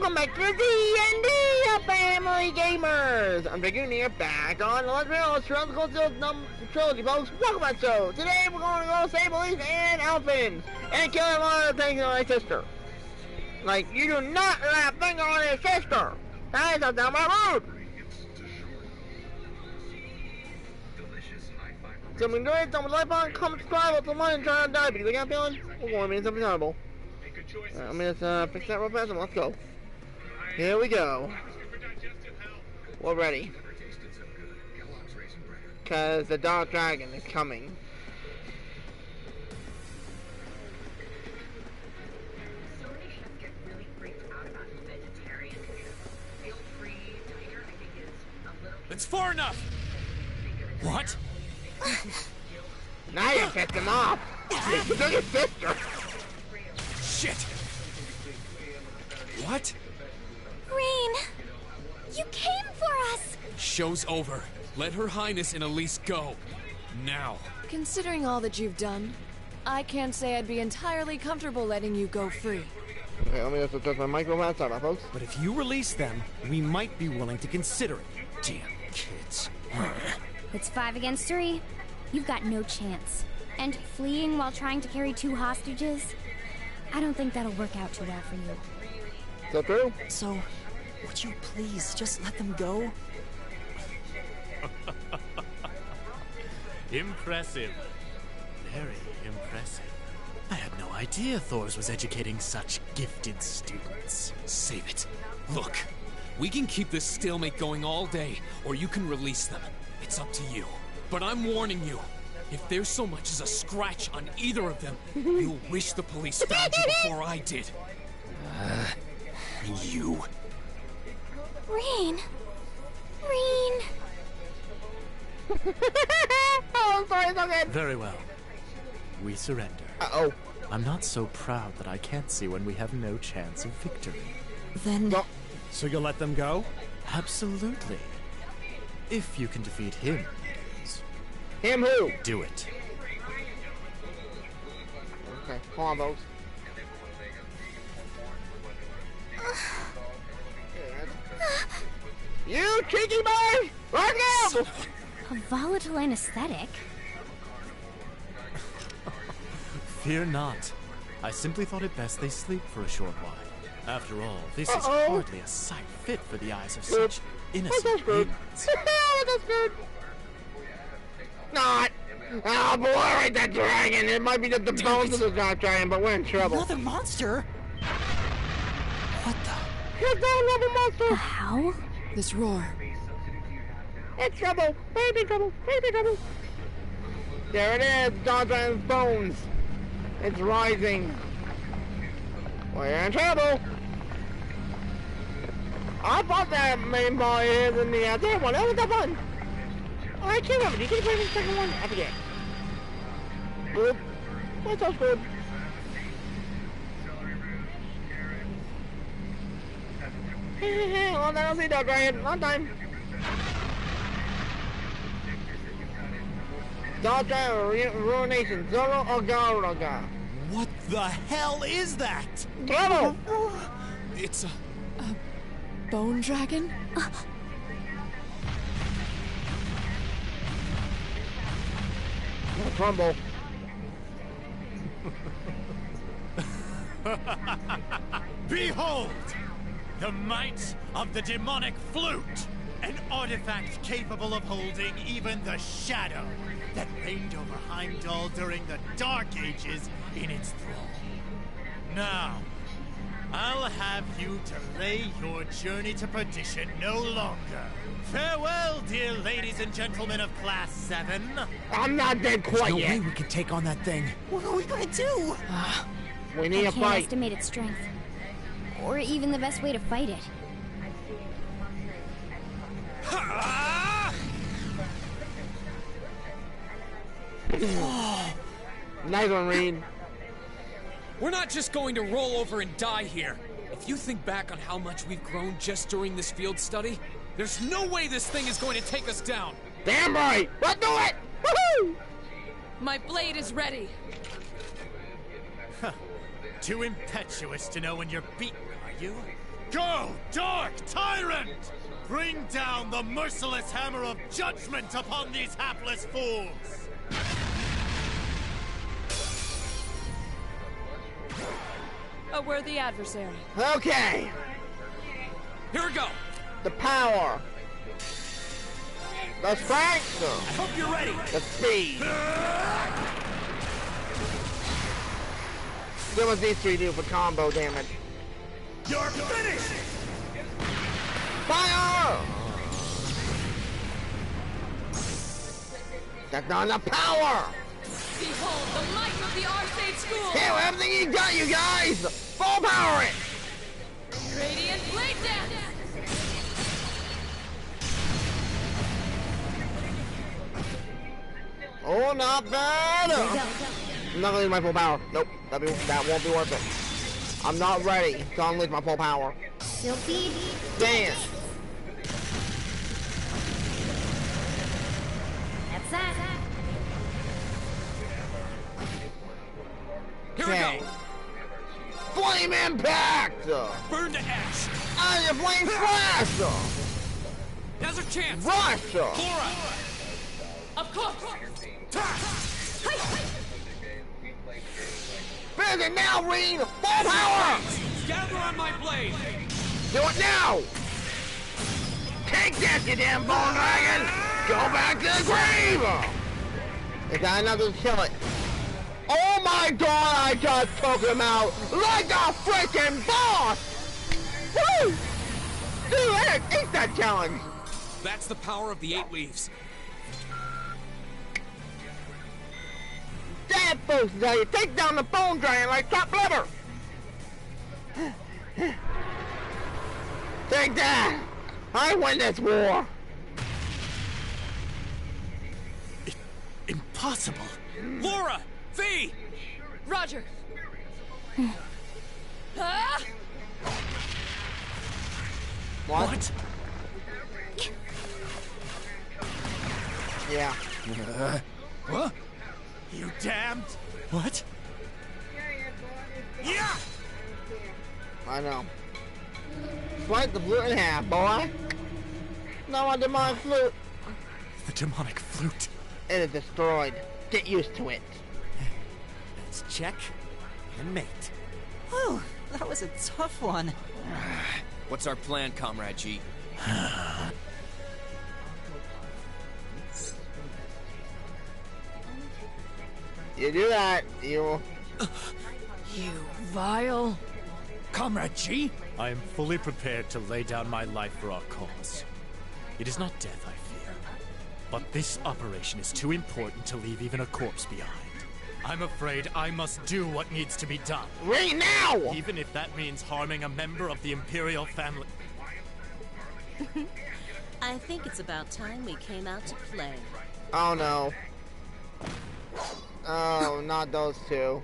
Welcome back to the D&D Family Gamers! I'm Dragoon here, back on Let's Trilogy, folks. Welcome back, so today we're going to go save Elise and Elfin and kill a lot of things on his sister. Like, you do not let a finger on his sister! That is not down my road! So we enjoy it, don't like on, comment, subscribe, up the money, and try not to die, but you got feeling? We're going to be something terrible. I'm gonna fix that real fast and let's go. Here we go. We're ready. Cause the Dark Dragon is coming. It's far enough! What? Now you pissed him off! You took his sister! Shit! What? Rain! You came for us! Show's over. Let Her Highness and Elise go. Now. Considering all that you've done, I can't say I'd be entirely comfortable letting you go free. Okay, let me just adjust my microphone outside, folks. But if you release them, we might be willing to consider it. Damn kids. It's 5 against 3. You've got no chance. And fleeing while trying to carry 2 hostages? I don't think that'll work out too well for you. Is that true? So, would you please just let them go? Impressive. Very impressive. I had no idea Thors was educating such gifted students. Save it. Look, we can keep this stalemate going all day, or you can release them. It's up to you. But I'm warning you, if there's so much as a scratch on either of them, you'll wish the police found you before I did. You. Rain! Rain! Oh, I'm sorry, it's okay. Very well. We surrender. Uh-oh. I'm not so proud that I can't see when we have no chance of victory. Then... No. So you'll let them go? Absolutely. If you can defeat him, Him who? do it. Okay, hold on, folks. You cheeky boy! Let's go! A volatile anesthetic? Fear not. I simply thought it best they sleep for a short while. After all, this is Uh-oh. hardly a sight fit for the eyes of Good. such That's innocent good. humans. That's good. Not. Oh boy, right, that dragon. It might be just the bones of the Dark Dragon, but we're in trouble. Another monster? What the? Here's that another monster. How? This roar. It's trouble. Baby trouble. Baby trouble. There it is. Dark Dragon's bones. It's rising. We're in trouble. I thought that main boy is in the other one. That was that one. Oh, I can't remember. Did you play the second one? I forget. Good. That sounds good. Well, I don't see Dark Dragon. Long time. Dark Dragon Ruination. Zoro Ogaraga. What the hell is that? Trouble! It's a... Bone dragon? Crumble. Behold! The might of the demonic flute! An artifact capable of holding even the shadow that reigned over Heimdall during the Dark Ages in its thrall. Now, I'll have you delay your journey to perdition no longer. Farewell, dear ladies and gentlemen of Class 7. I'm not dead quite No way yet. we can take on that thing. What are we gonna do? We need I a can't fight. estimate its strength. Or even the best way to fight it. Nice one, Reed. We're not just going to roll over and die here. If you think back on how much we've grown just during this field study, there's no way this thing is going to take us down. Damn right. Let's do it. Woohoo! My blade is ready. Too impetuous to know when you're beaten, are you? Go, Dark Tyrant! Bring down the merciless hammer of judgment upon these hapless fools! A worthy adversary. Okay. Here we go. The power. The strength. I hope you're ready. The speed. See what these three do for combo damage. You're finished. Fire! That's not enough power! Behold the might of the Arcade School! Here, everything you got, you guys! Full power it! Radiant Blade Dance! Oh, not bad! I'm not gonna use my full power. Nope, that won't be worth it. I'm not ready, so I'm gonna use my full power. Silky Dance! That's that. Here we Okay. go. Flame impact! Burn to ash. Iron flame slash! Now's our chance. Rush! Laura. Of course! Finish it now, Reen! Full power! Gather on my blade. Do it now! Take this, you damn bone dragon! Go back to the grave! Is that enough to kill it? Oh my god, I just took him out like a freaking boss! Woo! Dude, I ate that challenge! That's the power of the 8 leaves. That folks tell you, take down the bone dragon like top liver! Take that! I win this war! Impossible! Laura. V. Roger! Ah! What? Yeah. What? You damned! What? Yeah! I know. Slice the flute in half, boy. No, I demonic flute. The demonic flute. It is destroyed. Get used to it. Let's check and mate. Whew, that was a tough one. What's our plan, Comrade G? You do that, you... You vile... Comrade G? I am fully prepared to lay down my life for our cause. It is not death I fear, but this operation is too important to leave even a corpse behind. I'm afraid I must do what needs to be done, Right now! even if that means harming a member of the Imperial family. I think it's about time we came out to play. Oh no. Oh, not those two.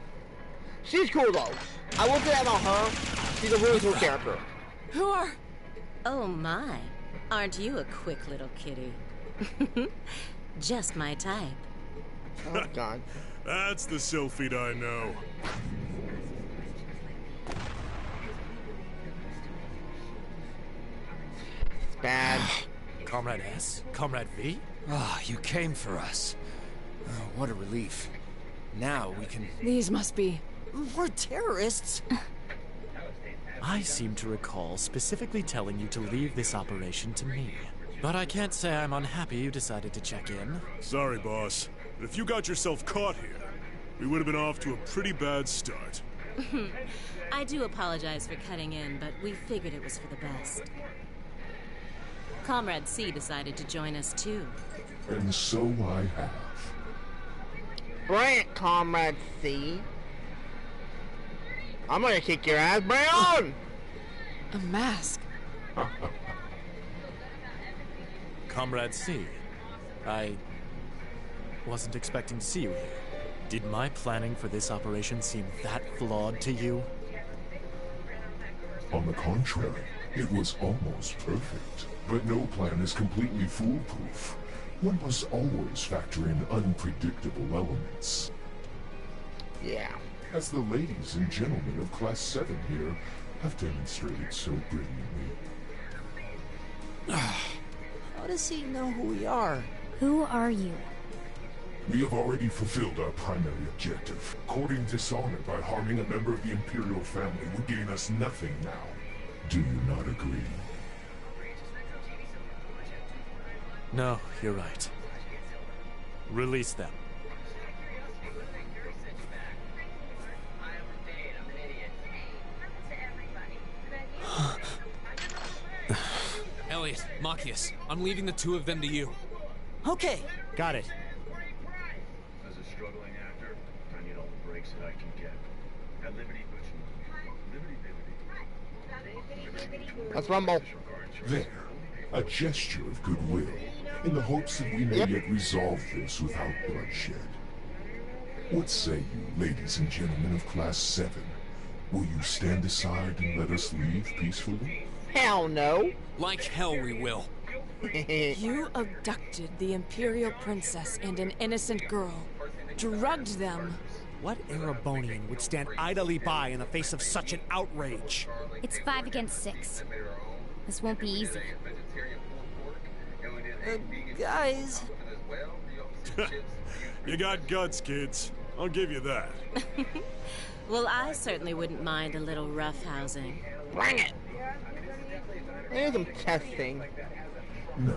She's cool though. I will say that about her. She's a really cool character. Who are... Oh my, aren't you a quick little kitty? Just my type. Oh god. That's the Sylphid I know. It's bad. Comrade S? Comrade V? Ah, you came for us. Oh, what a relief. Now we can... These must be... We're terrorists. I seem to recall specifically telling you to leave this operation to me. But I can't say I'm unhappy you decided to check in. Sorry, boss. But if you got yourself caught here, we would have been off to a pretty bad start. I do apologize for cutting in, but we figured it was for the best. Comrade C decided to join us too. And so I have. Bring it, Comrade C. I'm gonna kick your ass. Bring it on! a mask. Comrade C, I wasn't expecting to see you here. Did my planning for this operation seem that flawed to you? On the contrary, it was almost perfect. But no plan is completely foolproof. One must always factor in unpredictable elements. Yeah. As the ladies and gentlemen of Class 7 here, have demonstrated so brilliantly. How does he know who we are? Who are you? We have already fulfilled our primary objective. Courting dishonor by harming a member of the Imperial family would gain us nothing now. Do you not agree? No, you're right. Release them. Elliot, Machias, I'm leaving the two of them to you. Okay. Got it. As a struggling actor, I need all the breaks that I can get. At Liberty Butch. Let's rumble. There. A gesture of goodwill, in the hopes that we may yet resolve this without bloodshed. What say you, ladies and gentlemen of Class 7? Will you stand aside and let us leave peacefully? Hell no. Like hell we will. You abducted the Imperial Princess and an innocent girl. Drugged them. What Erebonian would stand idly by in the face of such an outrage? It's 5 against 6. This won't be easy. Guys. You got guts, kids. I'll give you that. Well, I certainly wouldn't mind a little roughhousing. Bring it! There's some testing. No.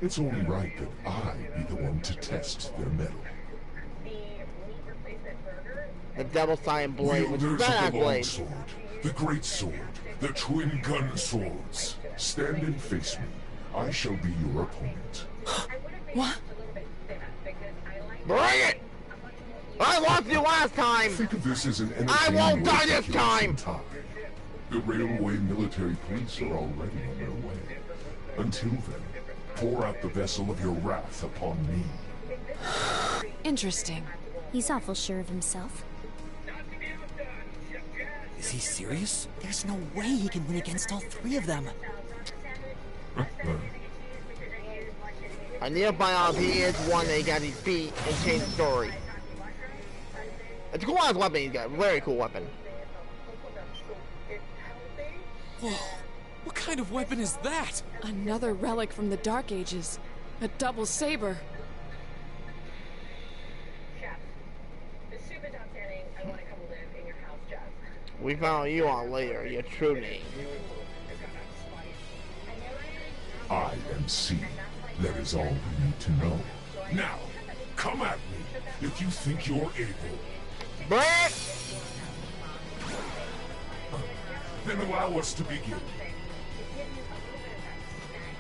It's only right that I be the one to test their mettle. The double scion blade, which is Wielders of badass the long blade. sword, the great sword, the twin gun swords. Stand and face me. I shall be your opponent. What? Bring it! I lost you last time! Think of this as an entertaining I won't way die to this kill time! some time. The railway military police are already on their way. Until then, pour out the vessel of your wrath upon me. Interesting. He's awful sure of himself. Is he serious? There's no way he can win against all three of them. I need to find out if he is one that he got his beat and change the story. It's a cool ass weapon he's got. Very cool weapon. Whoa, what kind of weapon is that? Another relic from the Dark Ages. A double saber. We found you on later, your true name. I am C. That is all we need to know. Now, come at me if you think you're able. Brett! Then allow us to begin.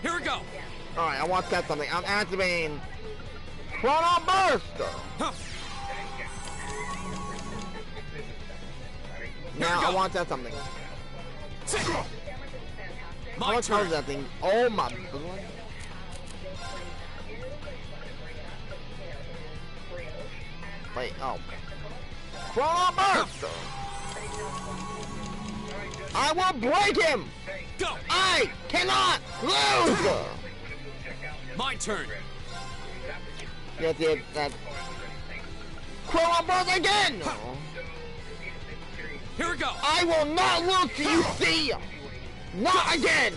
Here we go. Alright, I want that something. I'm activating Chrono Burst! Huh. Now I want that something. How much health is that thing? Oh my blood. Wait, oh. Chrono Burst! I will break him! Go! I cannot lose! My turn. Yes, yes, that. Chrono Burst again! Here we go. I will not lose to you, see! Not again!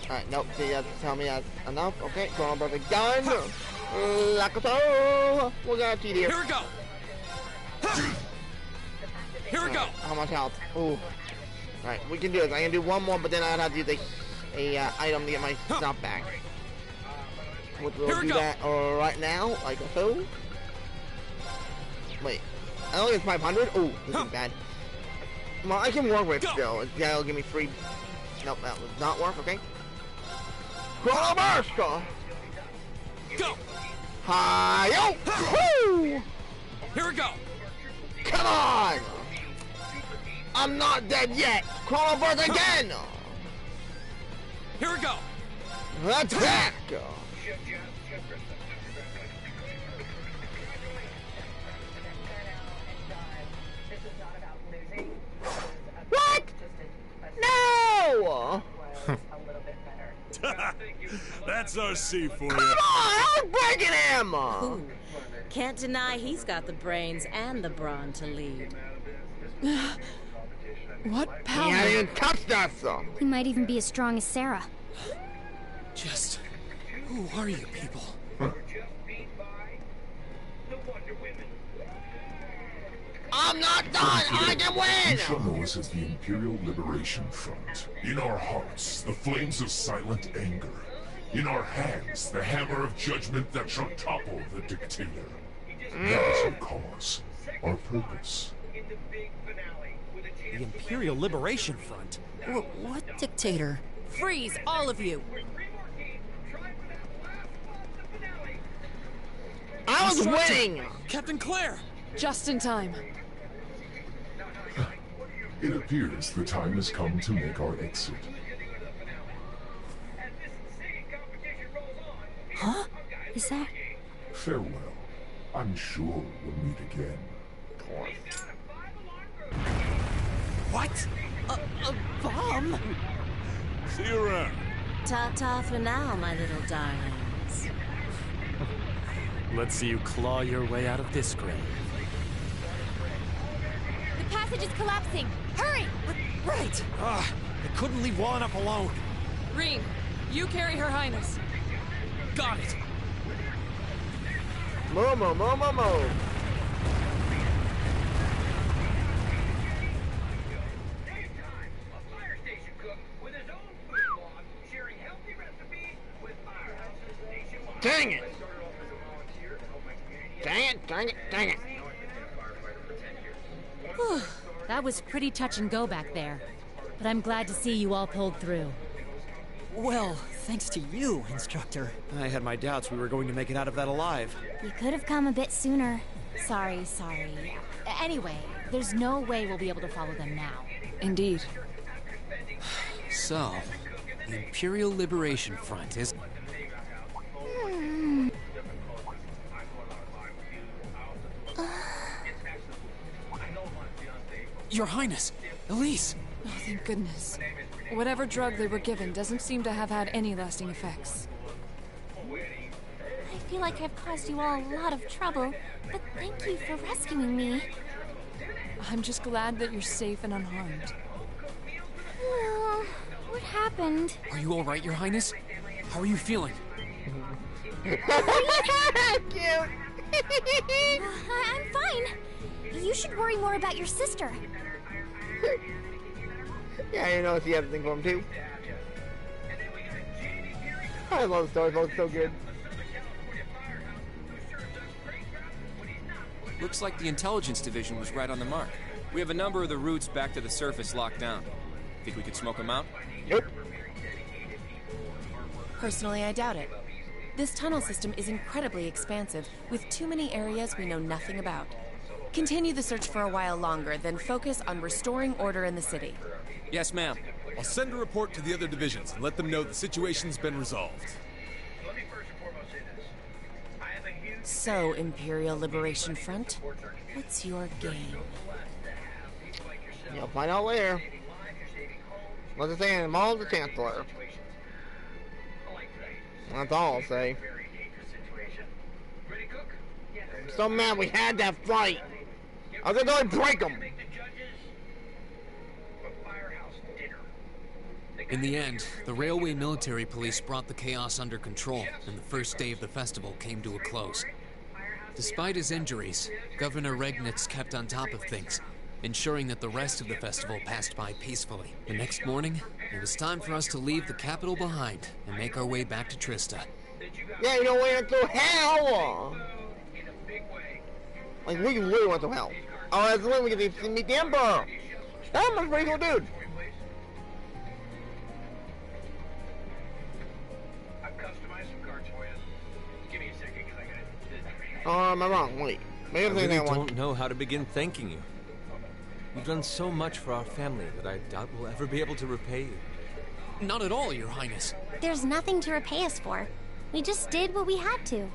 Alright, nope, see, that's tell me that's enough. Okay, Chrono Burst again. Lakoto! We're gonna cheat here. Here we go. Here we go. How much health? Ooh. Alright, we can do this. I can do one more, but then I'd have to use a item to get my stuff back. We'll do that right now, like so. Wait, I only have 500? Ooh, this is bad. Well, I can work with it still. Yeah, it'll give me free. Nope, that would not work, okay. Chrono Burst! Go! Hi-yo! Woo! Here we go! Come on! I'm not dead yet! Chrono Burst again! Here we go! Attack! What? No! That's our C for Come you. on! I was breaking him! Ooh, can't deny he's got the brains and the brawn to lead. What power? He hasn't even touched us, though. He might even be as strong as Sarah. Just... who are you people? I'm not done! I can You win! shall know us as the Imperial Liberation Front. In our hearts, the flames of silent anger. In our hands, the hammer of judgment that shall topple the dictator. That is our cause, our purpose. The Imperial Liberation Front? What dictator? Freeze, all of you! I was winning! Captain Claire! Just in time. It appears the time has come to make our exit. Huh? Is that... Farewell. I'm sure we'll meet again. What? A bomb? See you around. Ta-ta for now, my little darlings. Let's see you claw your way out of this grave. The passage is collapsing! Hurry! Right! I couldn't leave Juan up alone. Reem, you carry Her Highness. Got it! Mo. Dang it! Dang it! Whew, that was pretty touch and go back there. But I'm glad to see you all pulled through. Well, thanks to you, Instructor. I had my doubts we were going to make it out of that alive. You could have come a bit sooner. Sorry. Anyway, there's no way we'll be able to follow them now. Indeed. So, the Imperial Liberation Front is... Your Highness! Elise! Oh, thank goodness. Whatever drug they were given doesn't seem to have had any lasting effects. I feel like I've caused you all a lot of trouble, but thank you for rescuing me. I'm just glad that you're safe and unharmed. Well, what happened? Are you alright, Your Highness? How are you feeling? Cute! I'm fine. You should worry more about your sister. Yeah, you know, she has a thing for him too. I love the story, folks. So good. Looks like the intelligence division was right on the mark. We have a number of the routes back to the surface locked down. Think we could smoke them out? Yep. Personally, I doubt it. This tunnel system is incredibly expansive, with too many areas we know nothing about. Continue the search for a while longer, then focus on restoring order in the city. Yes, ma'am. I'll send a report to the other divisions and let them know the situation's been resolved. So, Imperial Liberation Front, what's your game? You'll find out later. What's it saying? Maul the Chancellor. That's all I'll say. I'm so mad we had that fight. I was gonna go and break them. In the end, the Railway Military Police brought the chaos under control, and the first day of the festival came to a close. Despite his injuries, Governor Regnitz kept on top of things, ensuring that the rest of the festival passed by peacefully. The next morning, it was time for us to leave the capital behind and make our way back to Trista. Yeah, you know, we went through hell! Like, we literally went through hell. Oh, that's when we get to meet the Emperor! That was a pretty cool dude! Oh, am I wrong? Wait. Maybe I'm I really that one. don't know how to begin thanking you. You've done so much for our family that I doubt we'll ever be able to repay you. Not at all, Your Highness. There's nothing to repay us for. We just did what we had to.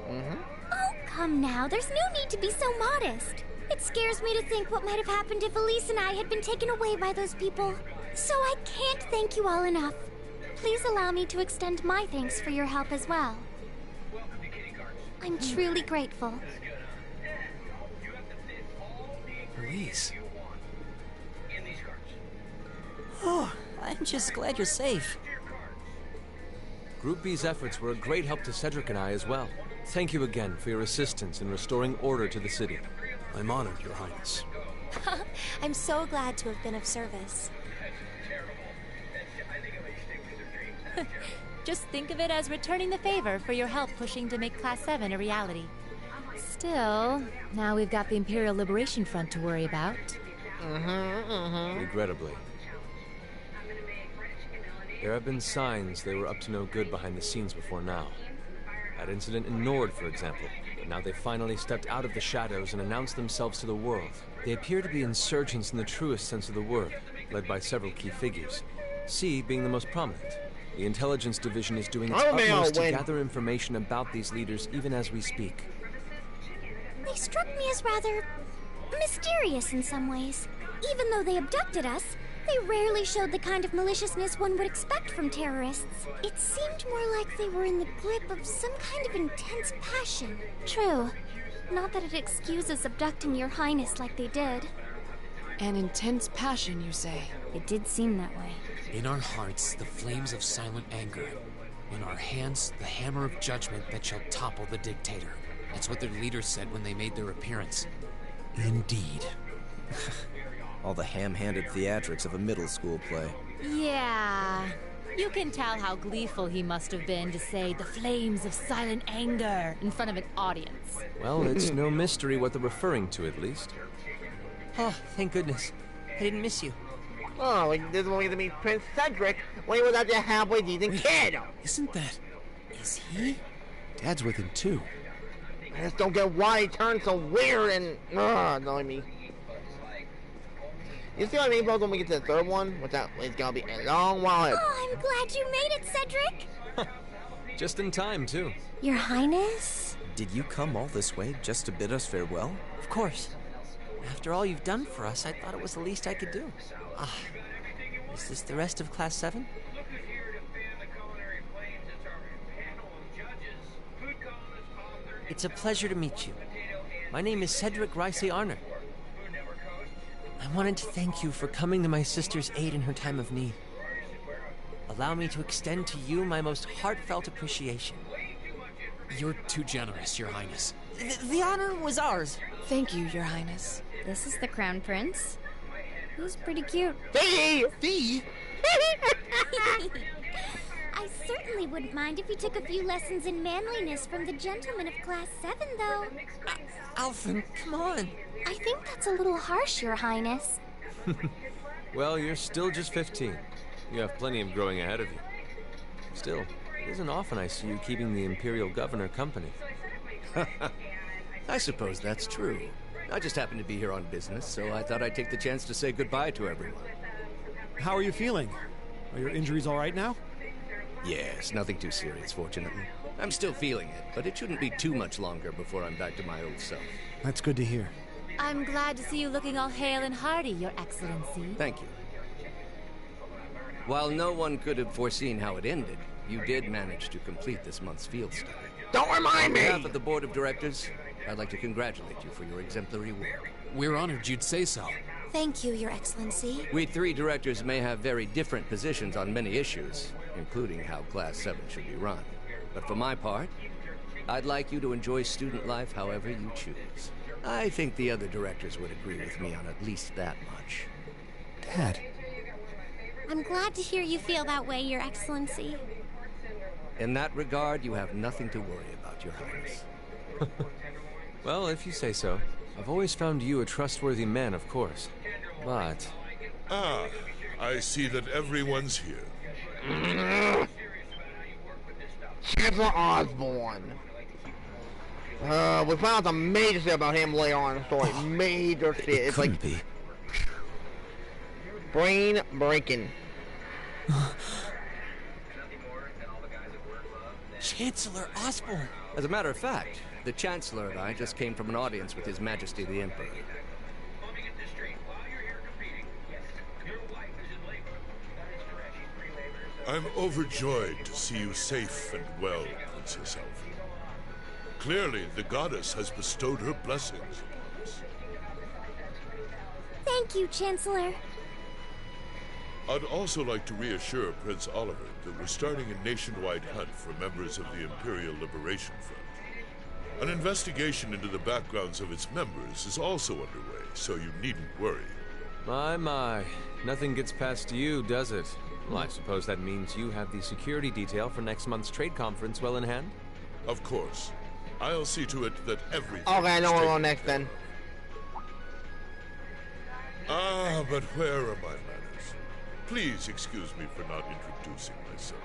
Oh, come now. There's no need to be so modest. It scares me to think what might have happened if Elise and I had been taken away by those people. So I can't thank you all enough. Please allow me to extend my thanks for your help as well. I'm truly grateful. Elise, I'm just glad you're safe. Group B's efforts were a great help to Cedric and I as well. Thank you again for your assistance in restoring order to the city. I'm honored, Your Highness. I'm so glad to have been of service. Just think of it as returning the favor for your help pushing to make Class 7 a reality. Still, now we've got the Imperial Liberation Front to worry about. Regrettably. There have been signs they were up to no good behind the scenes before now. That incident in Nord, for example. But now they've finally stepped out of the shadows and announced themselves to the world. They appear to be insurgents in the truest sense of the word, led by several key figures. C being the most prominent. The intelligence division is doing its utmost to gather information about these leaders even as we speak. They struck me as rather mysterious in some ways. Even though they abducted us, they rarely showed the kind of maliciousness one would expect from terrorists. It seemed more like they were in the grip of some kind of intense passion. True. Not that it excuses abducting Your Highness like they did. An intense passion, you say? It did seem that way. In our hearts, the flames of silent anger. In our hands, the hammer of judgment that shall topple the dictator. That's what their leaders said when they made their appearance. Indeed. All the ham-handed theatrics of a middle school play. Yeah. You can tell how gleeful he must have been to say the flames of silent anger in front of an audience. Well, it's no mystery what they're referring to, at least. Oh, thank goodness. I didn't miss you. Oh, this is when we get to meet Prince Cedric when he was at the halfway decent kid. Isn't that... Is he? Dad's with him, too. I just don't get why he turned so weird and... annoying me. You see what I mean, bros, when we get to the third one? Which that is gonna be a long while. Oh, I'm glad you made it, Cedric! Just in time, too. Your Highness? Did you come all this way just to bid us farewell? Of course. After all you've done for us, I thought it was the least I could do. Is this the rest of Class 7? It's a pleasure to meet you. My name is Cedric Rice-Arner. I wanted to thank you for coming to my sister's aid in her time of need. Allow me to extend to you my most heartfelt appreciation. You're too generous, Your Highness. The honor was ours. Thank you, Your Highness. This is the Crown Prince. He's pretty cute. Fee! I certainly wouldn't mind if he took a few lessons in manliness from the gentleman of Class 7, though. Alphen, come on. I think that's a little harsh, Your Highness. Well, you're still just 15. You have plenty of growing ahead of you. Still, it isn't often I see you keeping the Imperial Governor company. I suppose that's true. I just happened to be here on business, so I thought I'd take the chance to say goodbye to everyone. How are you feeling? Are your injuries all right now? Yes, nothing too serious, fortunately. I'm still feeling it, but it shouldn't be too much longer before I'm back to my old self. That's good to hear. I'm glad to see you looking all hale and hearty, Your Excellency. Thank you. While no one could have foreseen how it ended, you did manage to complete this month's field study. Don't remind me! On behalf of the Board of Directors, I'd like to congratulate you for your exemplary work. We're honored you'd say so. Thank you, Your Excellency. We three directors may have very different positions on many issues, including how Class 7 should be run. But for my part, I'd like you to enjoy student life however you choose. I think the other directors would agree with me on at least that much. Dad. I'm glad to hear you feel that way, Your Excellency. In that regard, you have nothing to worry about, Your Highness. Well, if you say so. I've always found you a trustworthy man, of course. But... Ah, I see that everyone's here. Chancellor Osborne. We found out the major shit about him later on in the story. Major shit. It's like... be. Brain breaking. Chancellor Osborne. As a matter of fact, the Chancellor and I just came from an audience with His Majesty the Emperor. I'm overjoyed to see you safe and well, Princess Alphen. Clearly, the goddess has bestowed her blessings upon us. Thank you, Chancellor. I'd also like to reassure Prince Oliver that we're starting a nationwide hunt for members of the Imperial Liberation Front. An investigation into the backgrounds of its members is also underway, so you needn't worry. My. Nothing gets past you, does it? Well, I suppose that means you have the security detail for next month's trade conference well in hand? Of course. I'll see to it that everything Okay, I know is we're taken going next then. Ah, but where are my manners? Please excuse me for not introducing myself.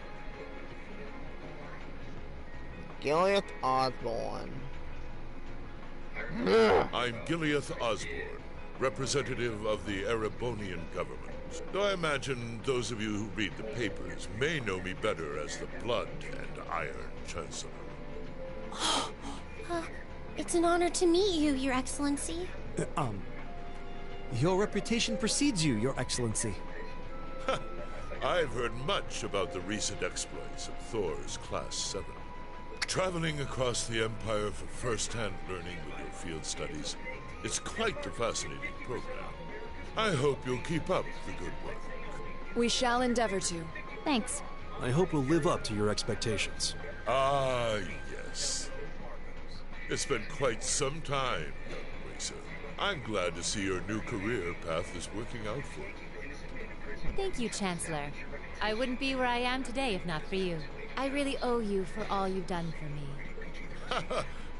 Gilead Osborne. I'm Gilead Osborne, representative of the Erebonian government. Though I imagine those of you who read the papers may know me better as the Blood and Iron Chancellor. It's an honor to meet you, Your Excellency. Your reputation precedes you, Your Excellency. I've heard much about the recent exploits of Thor's Class 7. Traveling across the Empire for first-hand learning with your field studies, it's quite a fascinating program. I hope you'll keep up the good work. We shall endeavor to. Thanks. I hope we'll live up to your expectations. Ah, yes. It's been quite some time, young racer. I'm glad to see your new career path is working out for you. Thank you, Chancellor. I wouldn't be where I am today if not for you. I really owe you for all you've done for me.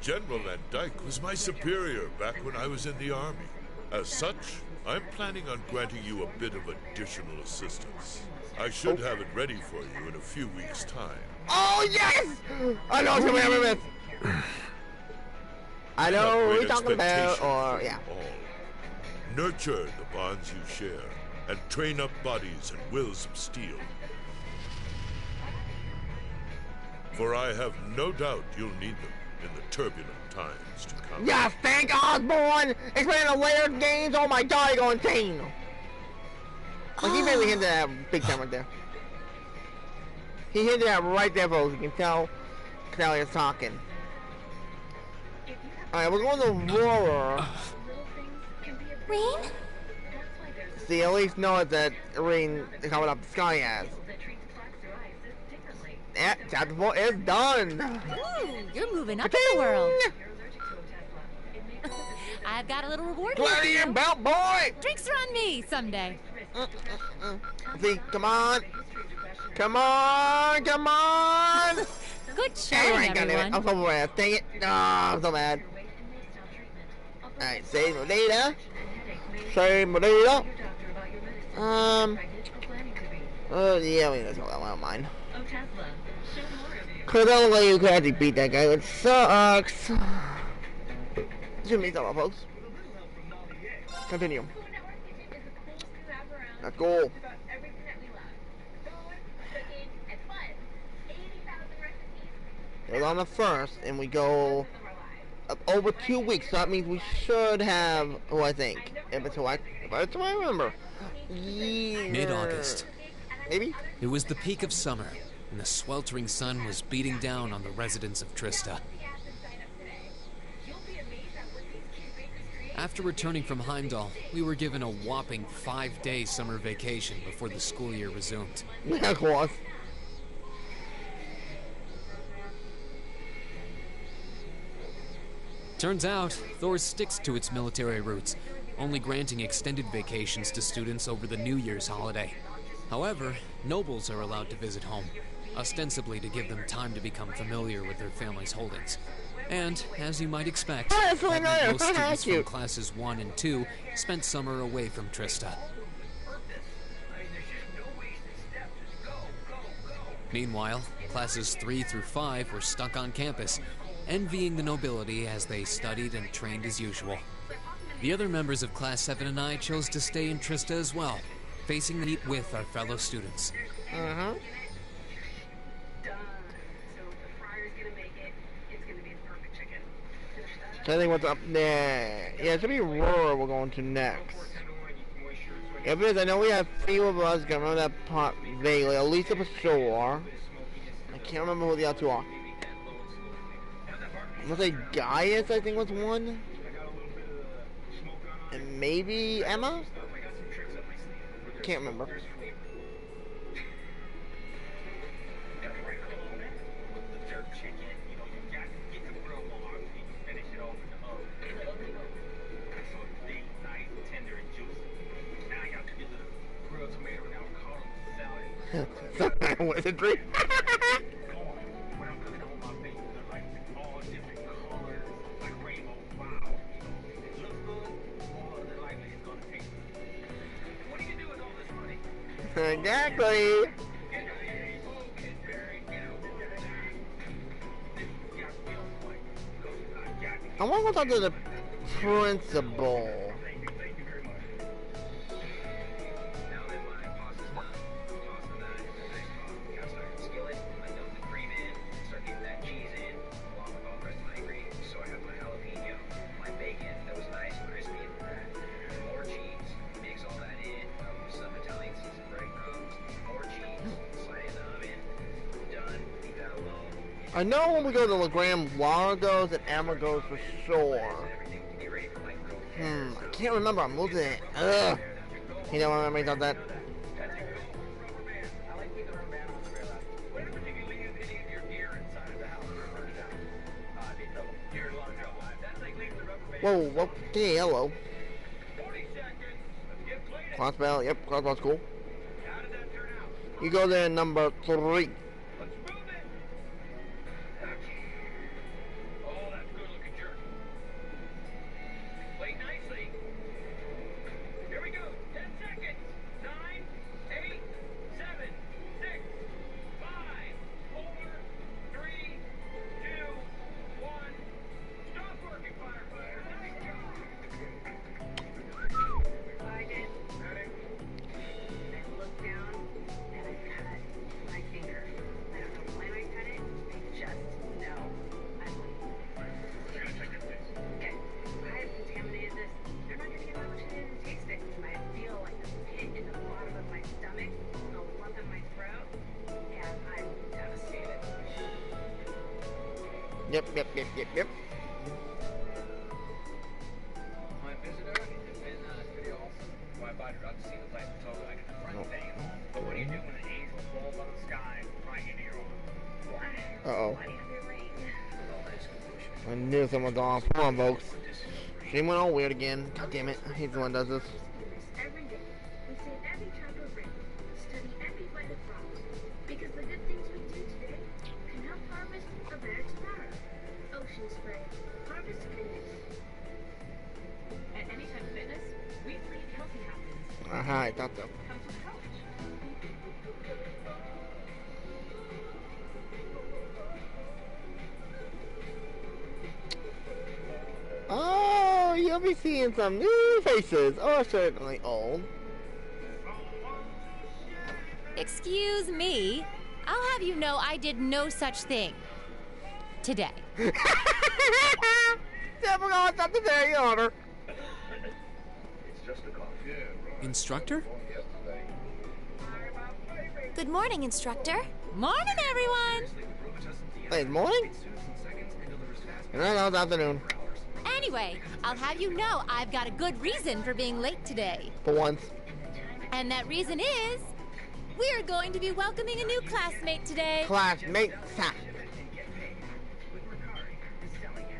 General Van Dyke was my superior back when I was in the Army. As such, I'm planning on granting you a bit of additional assistance. I should have it ready for you in a few weeks' time. Oh, yes! I know what's coming up with. I know what we're talking about, or, yeah. All. Nurture the bonds you share, and train up bodies and wills of steel. For I have no doubt you'll need them in the turbulent times to come. Yes, thank Osborne! Explaining the layered games, oh my god, I go insane! Like, he made me hit that big time right there. He hit that right there, folks. You can tell Kelly is talking. Alright, we're going to Aurora. Rain? See, at least know that rain is coming up the sky as. Yeah, chapter 4 is done! Ooh, you're moving up in the world. I've got a little reward for Bloody you. belt boy! Drinks are on me someday. See, come on! Come on! Come on! Good showing, everyone. I'm so mad. Dang it. Oh, I'm so mad. Alright, save my data. Save my data. Yeah, we know I don't mind. Cause the only way you could actually beat that guy, which sucks. Should mean something, folks. Continue. Let's go. It's on the 1st, and we go over 2 weeks, so that means we should have, oh, I think, if it's what I remember. Yeah. Mid-August. Maybe? It was the peak of summer, and the sweltering sun was beating down on the residents of Trista. After returning from Heimdall, we were given a whopping 5-day summer vacation before the school year resumed. Yeah, of course. Turns out, Thor sticks to its military roots, only granting extended vacations to students over the New Year's holiday. However, nobles are allowed to visit home, ostensibly to give them time to become familiar with their family's holdings. And, as you might expect, that meant most students from classes 1 and 2 spent summer away from Trista. Meanwhile, classes 3 through 5 were stuck on campus, envying the nobility as they studied and trained as usual. The other members of Class 7 and I chose to stay in Trista as well, facing the heat with our fellow students. I think what's up there. Yeah, it should be Aurora we're going to next. If it is, I know we have 3 of us. I remember that part vaguely. Elisa for sure. I can't remember who the other 2 are. I'm gonna say Gaius, I think, was 1. And maybe Emma? Can't remember. Some kind of wizardry. Exactly. I want to go talk to the principal. I know when we go to LeGrand, Laura goes and Emma goes for sure. I can't remember. I'm losing it. Ugh. You know what I mean about that? Whoa, okay, hello. Crossbell, yep, crossbell's cool. You go there number 3. Yep. My visitor has been pretty awesome. I invited her out to see the place and told her I could front thing. But what do you do when an angel falls out of the sky right into your arm? Uh-oh. I knew someone was off. Come on, folks. She went all weird again. God damn it. He's the one that does this. Every day, we save every chapter of rain, study every bite of frost, because the good things we do today can help harvest a better tomorrow. Ocean Spray, harvest goodness. At Anytime Fitness, we believe healthy happens. I thought so. Come to the college. Oh, you'll be seeing some new faces. Oh, certainly old. Excuse me. I'll have you know I did no such thing. Today. Never gonna stop the day, Your Honor. Instructor? Good morning, instructor. Morning, everyone. Wait, morning? No, it's afternoon. Anyway, I'll have you know I've got a good reason for being late today. For once. And that reason is, we're going to be welcoming a new classmate today. Classmate?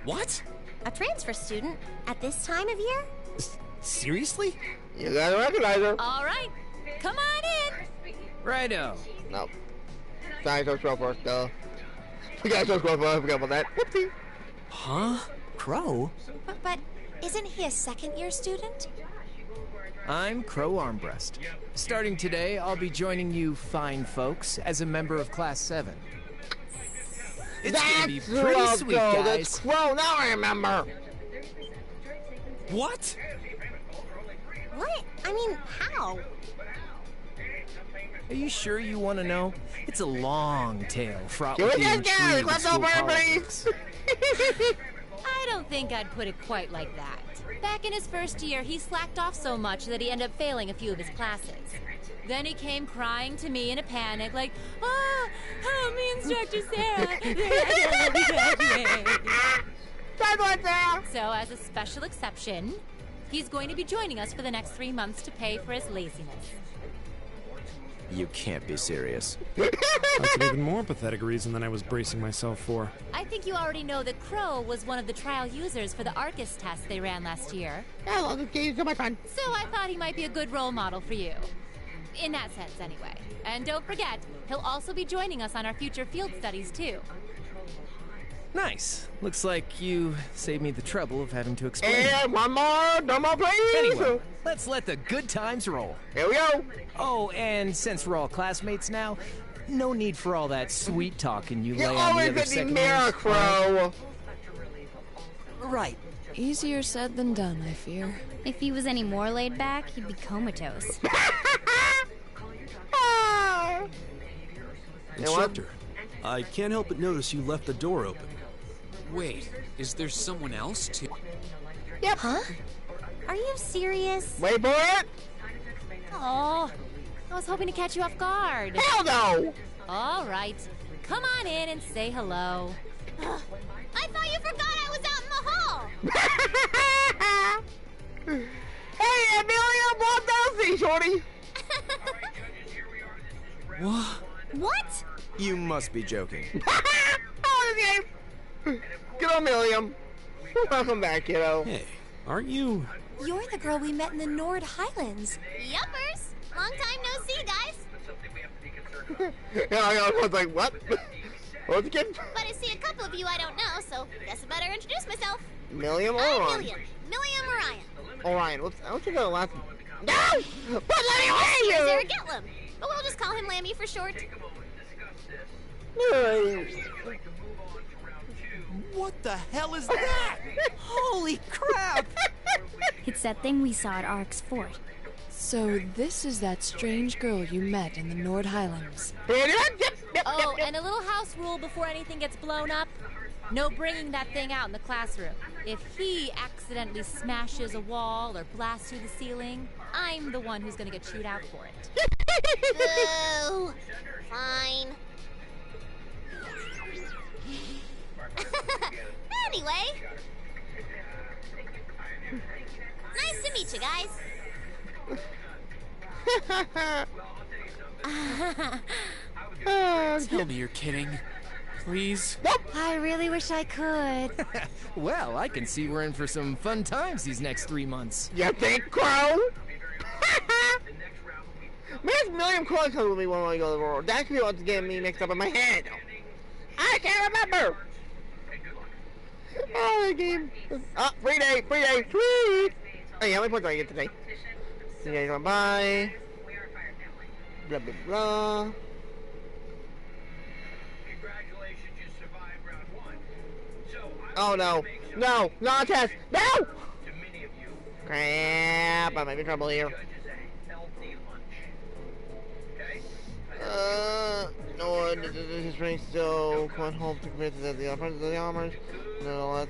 What? A transfer student at this time of year? Seriously? You gotta recognize her. All right, come on in. Righto. No. Sorry, so scroll first, duh. We gotta so scroll first, I forgot about that. Whoopsie. Huh? Crow? But isn't he a second-year student? I'm Crow Armbrust. Starting today, I'll be joining you fine folks as a member of Class 7. It's gonna be pretty sweet, guys. That's Crow, now I remember. What? What? I mean, how? Are you sure you want to know? It's a long tale fraught Can with we the just get intrigue of let's school over, politics. I don't think I'd put it quite like that. Back in his first year, he slacked off so much that he ended up failing a few of his classes. Then he came crying to me in a panic, like, "Oh, help me, Instructor Sarah! So, as a special exception, he's going to be joining us for the next 3 months to pay for his laziness." You can't be serious. That's an even more pathetic reason than I was bracing myself for. I think you already know that Crow was one of the trial users for the Arcus test they ran last year. I love this game, so much fun. So I thought he might be a good role model for you. in that sense, anyway. And don't forget, he'll also be joining us on our future field studies, too. Nice. Looks like you saved me the trouble of having to explain. And one more, please. Anyway, let's let the good times roll. Here we go. Oh, and since we're all classmates now, no need for all that sweet talking you lay on the always other get the second mirror, years. Crow. Right. Easier said than done, I fear. If he was any more laid back, he'd be comatose. Instructor, I can't help but notice you left the door open. Wait, is there someone else too? Yep. Huh? Are you serious? Wait for it. Oh, I was hoping to catch you off guard. Hell no! All right. Come on in and say hello. I thought you forgot I was out in the hall! Hey, Amelia, what does he, shorty? What? What? You must be joking. Oh, this game. Good on Milliam. Welcome back, kiddo. Hey, aren't you... You're the girl we met in the Nord Highlands. Yuppers! Long time no see, guys. Yeah, I was like, what? What's the kid? But I see a couple of you I don't know, so guess I better introduce myself. Milliam or I'm Orion? Milliam Orion. Orion. I don't think the last one. No! But let me Here's wear you! Eric Gitlum, but we'll just call him Lammy for short. What the hell is that? Holy crap! It's that thing we saw at Ark's fort. So this is that strange girl you met in the Nord Highlands. Oh, and a little house rule before anything gets blown up. No bringing that thing out in the classroom. If he accidentally smashes a wall or blasts through the ceiling, I'm the one who's gonna get chewed out for it. Boo! Fine. Anyway. Nice to meet you guys. Tell me you're kidding. Please? I really wish I could. Well, I can see we're in for some fun times these next 3 months. You think, Crow? Miss Milliam Crow comes with me when I go to the world. That could be what's getting me mixed up in my head. I can't remember. Oh, that game. Oh, free day, sweet. Hey, how many points do I get today? See you guys on by. Blah, blah, blah. Oh, no. No, not test. No! Crap, I might be in trouble here. No, this is running still. Quite home to commit to the offense of the armors. No,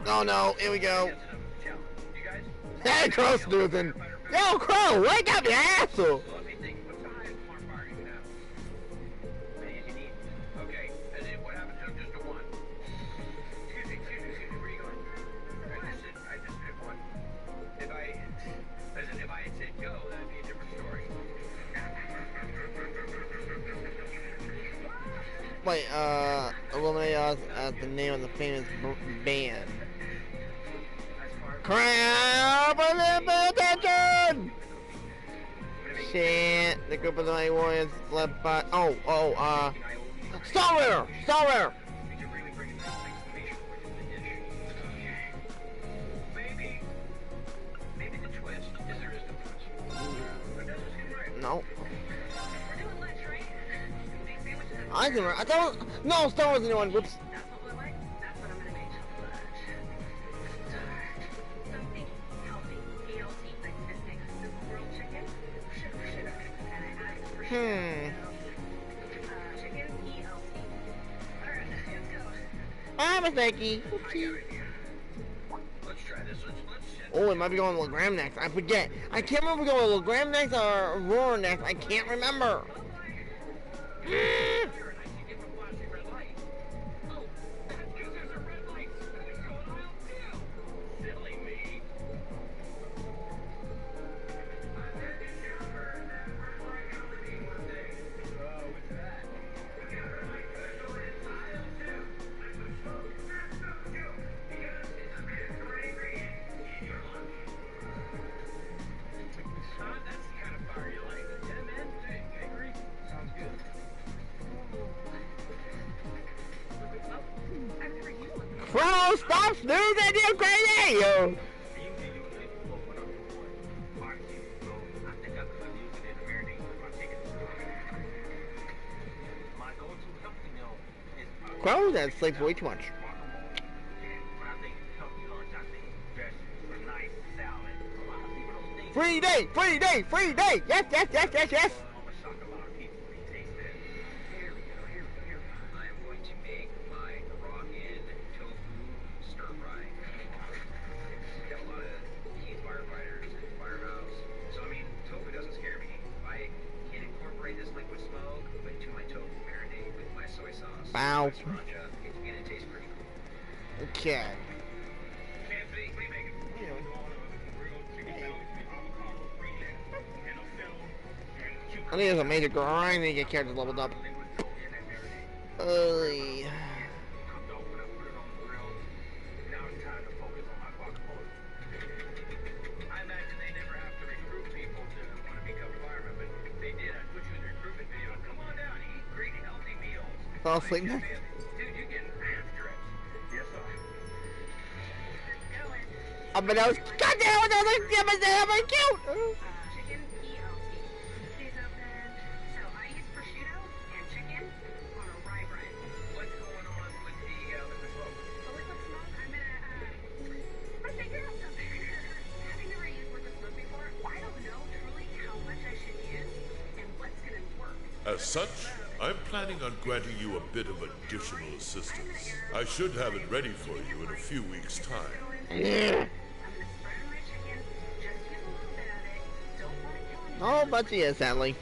oh no, here we go. Hey, Crow snoozing. Yo, Crow, wake up, you asshole. Wait, eliminate us at the name of the famous band. Crap! Pay attention! Shit, the group of the Mighty Warriors led by... Star Rare! No. I don't. No, Star Wars is the new one. Whoops. Mistakey. Oh, it might be going Legram next. I forget. I can't remember if we're going Legram next or Roar next. I can't remember. Yo, stop snoozing, you crazy! Yo. Crow that sleeps way too much. Free day! Free day! Free day! Yes, yes, yes, yes, yes! Wow. Okay. I think it's a major grind to get characters leveled up. Fall asleep now. Oh, but that was goddamn! That was cute. As such, I'm planning on granting you a bit of additional assistance. I should have it ready for you in a few weeks' time. Yeah. Oh, but she is, sadly.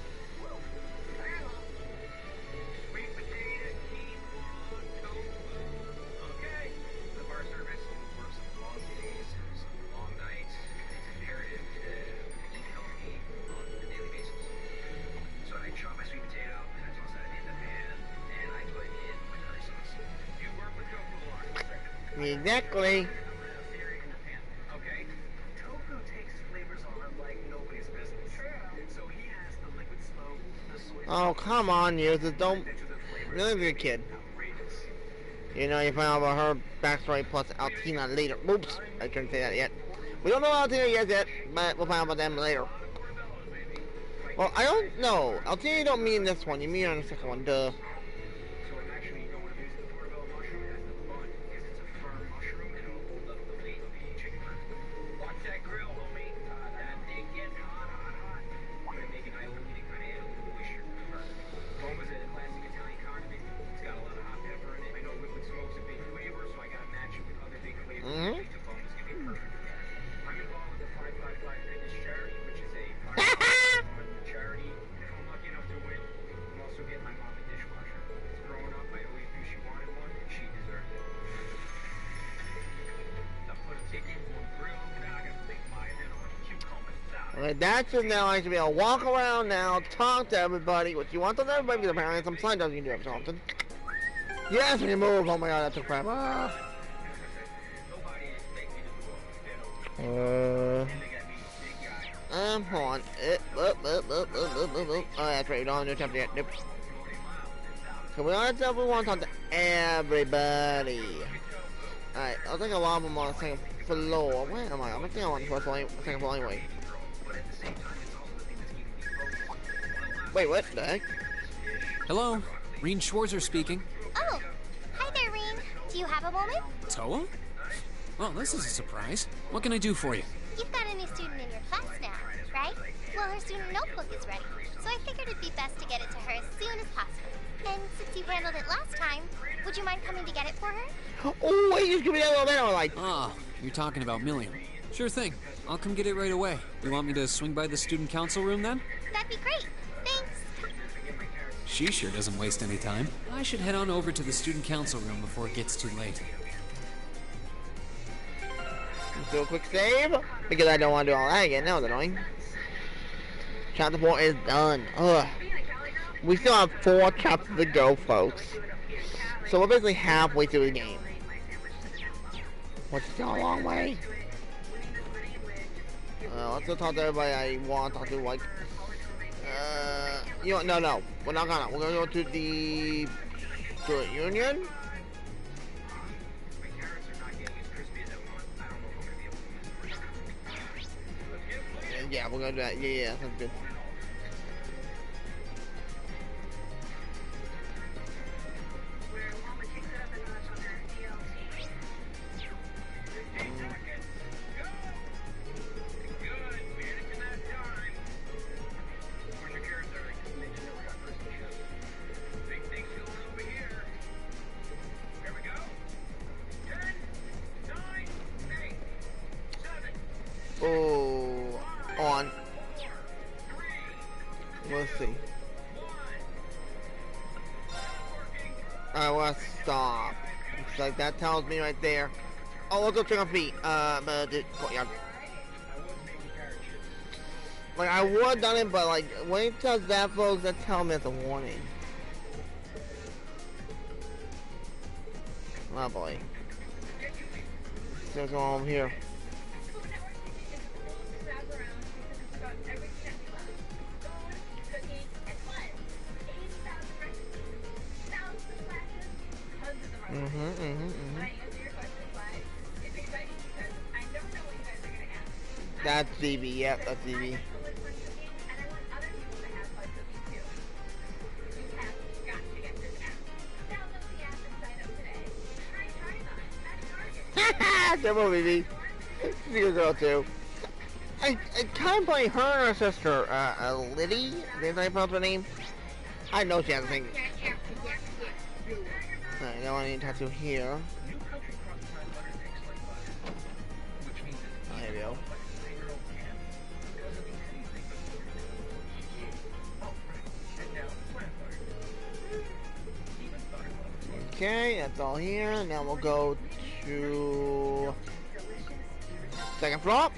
Exactly. Oh, come on, you just don't really be a kid. You know, you find out about her backstory plus Altina later. Oops, I couldn't say that yet. We don't know Altina yet, but we'll find out about them later. Well, I don't know. Altina you don't mean this one, you mean on the second one, duh. Alright, that's just now I should be able to walk around now, talk to everybody, what you want to everybody, because apparently some slime doesn't do it or something. Yes, we move! Oh my god, that took crap. Hold on. Oh, that's right, we don't have no chapter yet. Nope. So we want to talk to everybody. Alright, I think a lot of them on the second floor. Where am I? I think I'm on the first floor, second floor anyway. Wait, what the heck? Hello, Reen Schwarzer speaking. Oh, hi there, Reen. Do you have a moment? Toa? Well, this is a surprise. What can I do for you? You've got a new student in your class now, right? Well, her student notebook is ready, so I figured it'd be best to get it to her as soon as possible. And since you handled it last time, would you mind coming to get it for her? Oh, wait, just give me that little bit. I'm like... Ah, you're talking about Milliam. Sure thing. I'll come get it right away. You want me to swing by the student council room then? That'd be great. Thanks. She sure doesn't waste any time. I should head on over to the student council room before it gets too late. Let's do a quick save, because I don't want to do all that again. That was annoying. Chapter 4 is done. Ugh. We still have 4 chapters to go, folks. So we're basically halfway through the game. Which is still a long way. Let's go talk to everybody I want to talk to, like... you know, no. We're not gonna. We're gonna go to the... Student Union? Yeah, we're gonna do that. Yeah, sounds good. Oh, on. Let's see. Alright, let's stop. Looks like that tells me right there. Oh, let's go check our feet. But yeah. Like, I would have done it, but like, when it does that, folks, that tells me it's a warning. Oh boy. What's going on over here? That's DB, yep, that's DB. Double BB. She's a good girl too. I kind of play her and her sister, Liddy. Did I pronounce her name? I know she has a thing. Alright, now I need to tattoo here. Oh, here we go. Okay, that's all here. Now we'll go to second floor.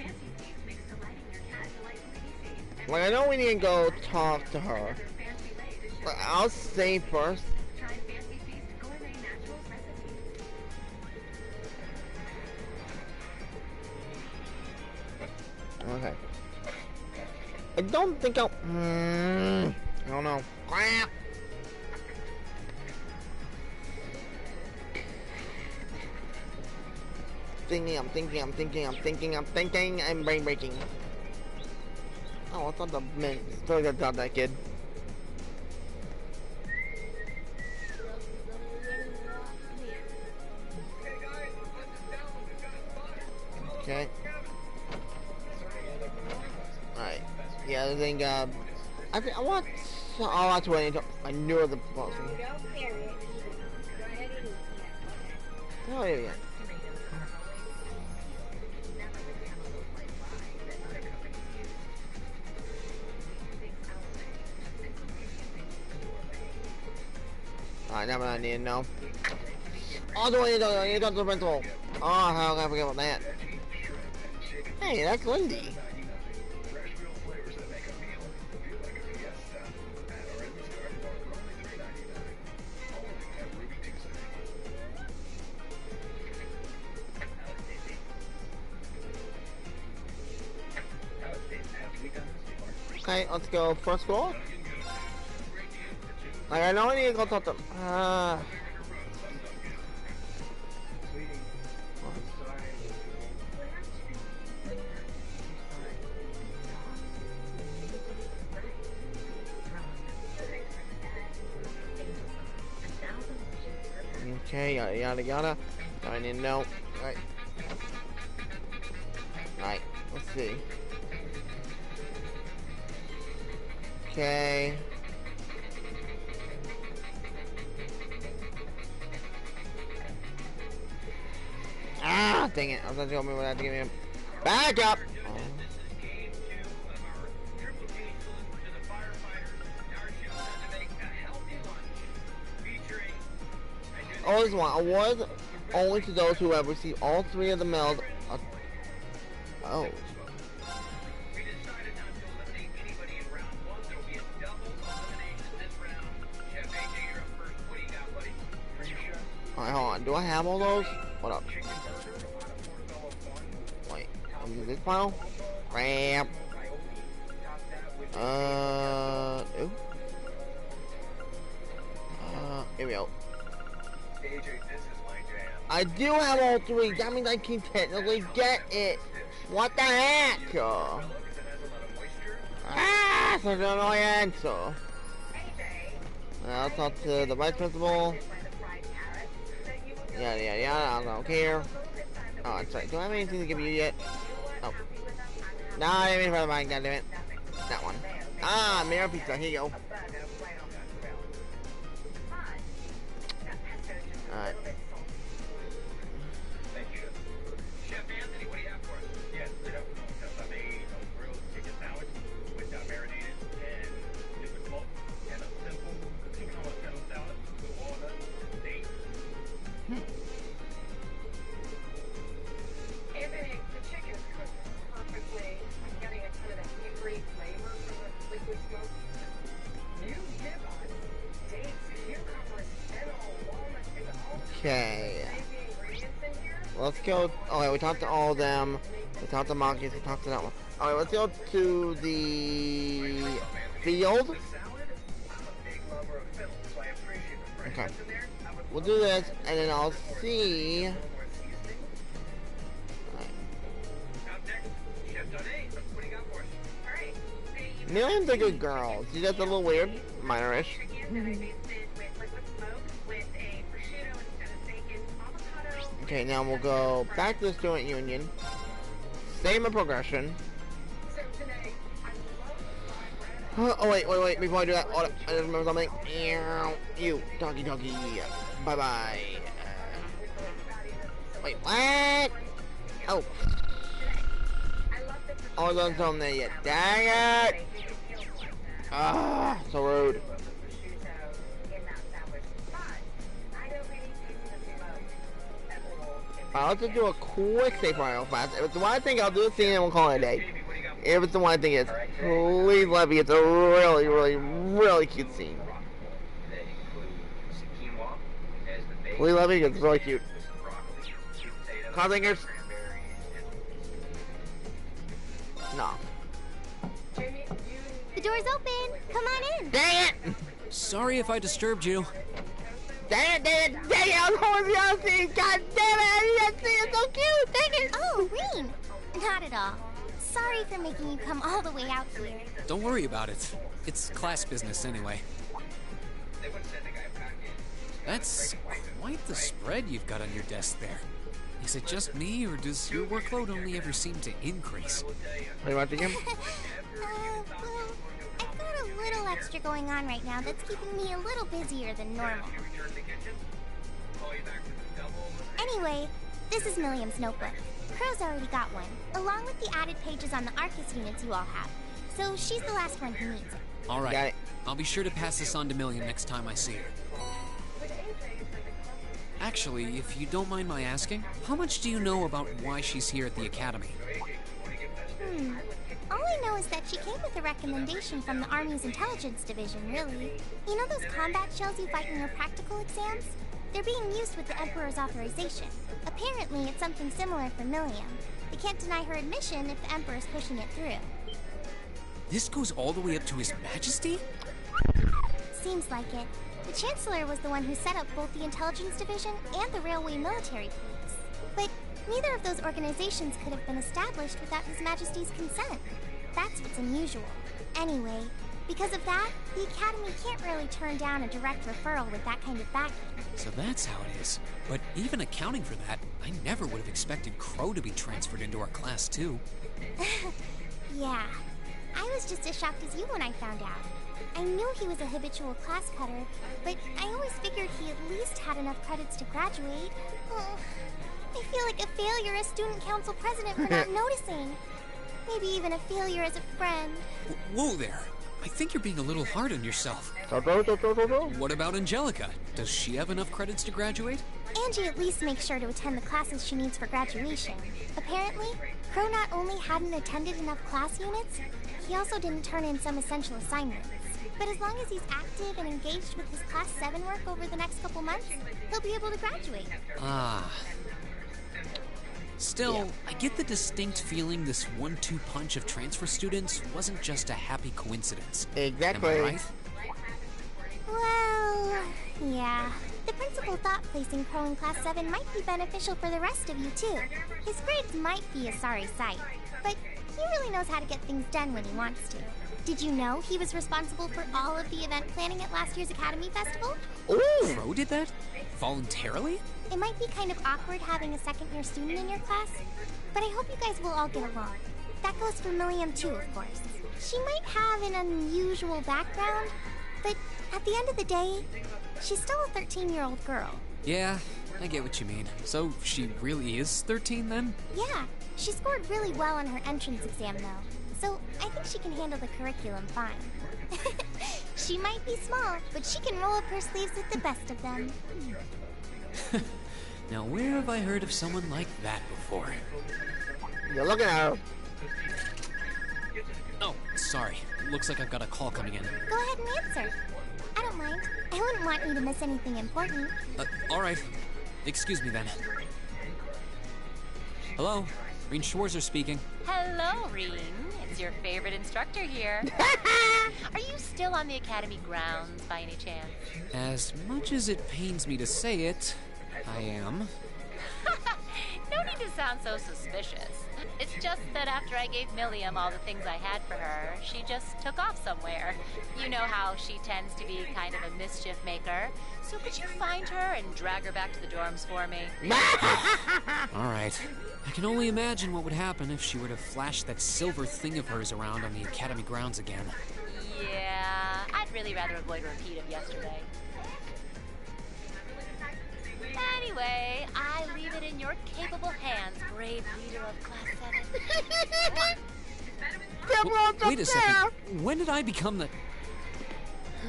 Like, I know we need to go talk to her, but I'll say first. Okay. I don't think I'll. I don't know. I'm thinking, I'm brain breaking. Oh, I thought the man still got that kid. Okay. Alright. Yeah, I think, I want. Oh, that's what I knew the boss. Oh, yeah. Alright, now I need to know. Oh, do I need to go to the principal? Oh, how can I forget about that? Hey, that's Lindy. Okay, let's go first floor. Like, I know I need to go talk to them. Okay, yada yada yada. I need to know. Alright. Alright, let's see. Okay. Ah, dang it. I was gonna tell me what I had to give me a back up. Always want awards only to those who have received all 3 of the medals. Oh. Alright, hold on. Do I have all those? What up? Wait, is this file? Ramp. Ooh. Here we go. I do have all 3. That means I can technically get it. What the heck? Ah, such an annoyance. So, let's talk to the vice principal. Yada yada yada. I don't care. Oh, that's right. Do I have anything to give you yet? Oh. No, I didn't mean for the mic. Goddammit. That one. Ah, mirror pizza. Here you go. Alright. Okay. Let's go. Alright, we talked to all of them. We talked to monkeys. We talked to that one. Alright, let's go to the field. Okay. We'll do this, and then I'll see. Millions are good girls. See, that's a little weird. Minorish. Okay, now we'll go back to the student union. Same progression. Oh, wait. Before I do that, hold up. I just remember something. You, doggy. Bye-bye. Wait, what? Oh. I was on something there yet. Dang it! Ah, so rude. Let's just do a quick save file class. If it's the one thing, I'll do a scene and we'll call it a day. If it's the one thing, is please let me. It's a really cute scene. Please let me. It's really cute. Cloudlingers. No. The door's open. Come on in. Dang it! Sorry if I disturbed you. Dang it! I was going to the other scene. God damn it! I didn't see it. So cute. Dang it! Oh, Reen. Not at all. Sorry for making you come all the way out here. Don't worry about it. It's class business anyway. That's quite the spread you've got on your desk there. Is it just me, or does your workload only ever seem to increase? What do you want to give? Well, I've got a little extra going on right now that's keeping me a little busier than normal. Anyway, this is Milliam's notebook. Crow's already got one, along with the added pages on the Arcus units you all have. So she's the last one who needs it. All right. I'll be sure to pass this on to Milliam next time I see her. Actually, if you don't mind my asking, how much do you know about why she's here at the Academy? All I know is that she came with a recommendation from the Army's Intelligence Division, really. You know those combat shells you fight in your practical exams? They're being used with the Emperor's authorization. Apparently, it's something similar for Milliam. They can't deny her admission if the Emperor's pushing it through. This goes all the way up to His Majesty? Seems like it. The Chancellor was the one who set up both the Intelligence Division and the Railway Military Police. But neither of those organizations could have been established without His Majesty's consent. That's what's unusual. Anyway, because of that, the Academy can't really turn down a direct referral with that kind of backing. So that's how it is. But even accounting for that, I never would have expected Crow to be transferred into our class, too. Yeah. I was just as shocked as you when I found out. I knew he was a habitual class cutter, but I always figured he at least had enough credits to graduate. Oh, I feel like a failure as student council president for not noticing. Maybe even a failure as a friend. Whoa there. I think you're being a little hard on yourself. What What about Angelica? Does she have enough credits to graduate? Angie at least makes sure to attend the classes she needs for graduation. Apparently, Crow not only hadn't attended enough class units, he also didn't turn in some essential assignments. But as long as he's active and engaged with his Class 7 work over the next couple months, he'll be able to graduate. Ah. Still, I get the distinct feeling this 1-2 punch of transfer students wasn't just a happy coincidence. Exactly. Am I right? Well, yeah. The principal thought placing Crow in Class 7 might be beneficial for the rest of you, too. His grades might be a sorry sight, but He really knows how to get things done when he wants to. Did you know he was responsible for all of the event planning at last year's Academy Festival? Ooh! Crow did that? Voluntarily? It might be kind of awkward having a second-year student in your class, but I hope you guys will all get along. That goes for Milliam too, of course. She might have an unusual background, but at the end of the day, she's still a 13-year-old girl. Yeah, I get what you mean. So she really is 13 then? Yeah, she scored really well on her entrance exam though, so I think she can handle the curriculum fine. She might be small, but she can roll up her sleeves with the best of them. Now where have I heard of someone like that before? You're looking at her. Oh, sorry. Looks like I've got a call coming in. Go ahead and answer. I don't mind. I wouldn't want you to miss anything important. Alright. Excuse me then. Hello? Reen Schwarzer speaking. Hello, Reen. It's your favorite instructor here. Are you still on the Academy grounds by any chance? As much as it pains me to say it, I am. No need to sound so suspicious. It's just that after I gave Milliam all the things I had for her, she just took off somewhere. You know how she tends to be kind of a mischief maker. So could you find her and drag her back to the dorms for me? All right. I can only imagine what would happen if she were to flash that silver thing of hers around on the Academy grounds again. Yeah, I'd really rather avoid a repeat of yesterday. Anyway, I leave it in your capable hands, brave leader of Class 7. Wait a second. When did I become the...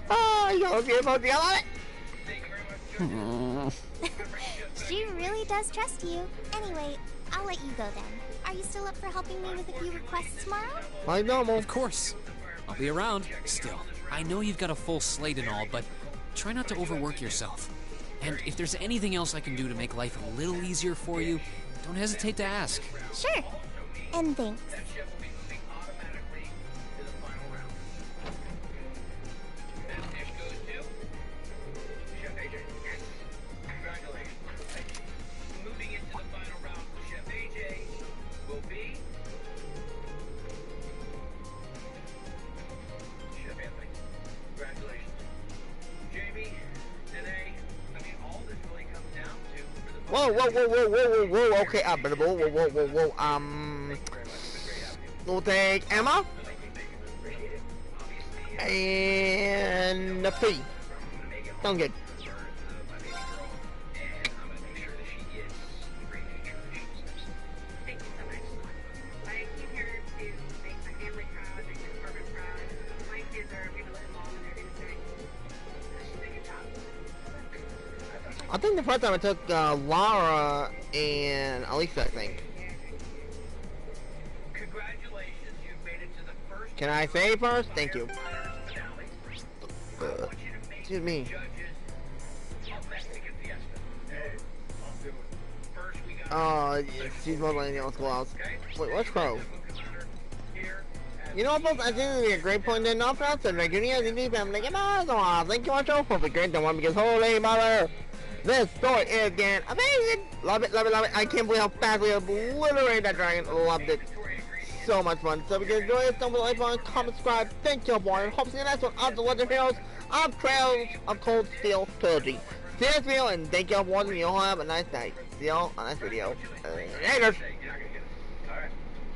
Oh, you're beautiful, do you love it? She really does trust you. Anyway, I'll let you go then. Are you still up for helping me with a few requests tomorrow? Like normal. Of course. I'll be around. Still, I know you've got a full slate and all, but try not to overwork yourself. And if there's anything else I can do to make life a little easier for you, don't hesitate to ask. Sure. And thanks. Whoa, whoa, whoa, whoa, whoa, whoa, whoa, okay, we'll take Emma. And the P. Sounds good. I think the first time I took Laura and Alisa, I think. Can I say first? Thank you. Excuse me. She's more likely to school house. Wait, what's Crow? You know, folks, I think this would be a great point to end off now. So, Regular, family, thank you much for the great one because holy mother. This story is again amazing! Love it, love it, love it. I can't believe how fast we obliterated that dragon. Loved it. So much fun. So if you guys enjoy it, don't forget to like, comment, subscribe. Thank you for it. Hope to see you next one of the Legend Heroes of Trails of Cold Steel Trilogy. See you next video, and thank you all for watching. You all have a nice night. See you all on the next video. Haters!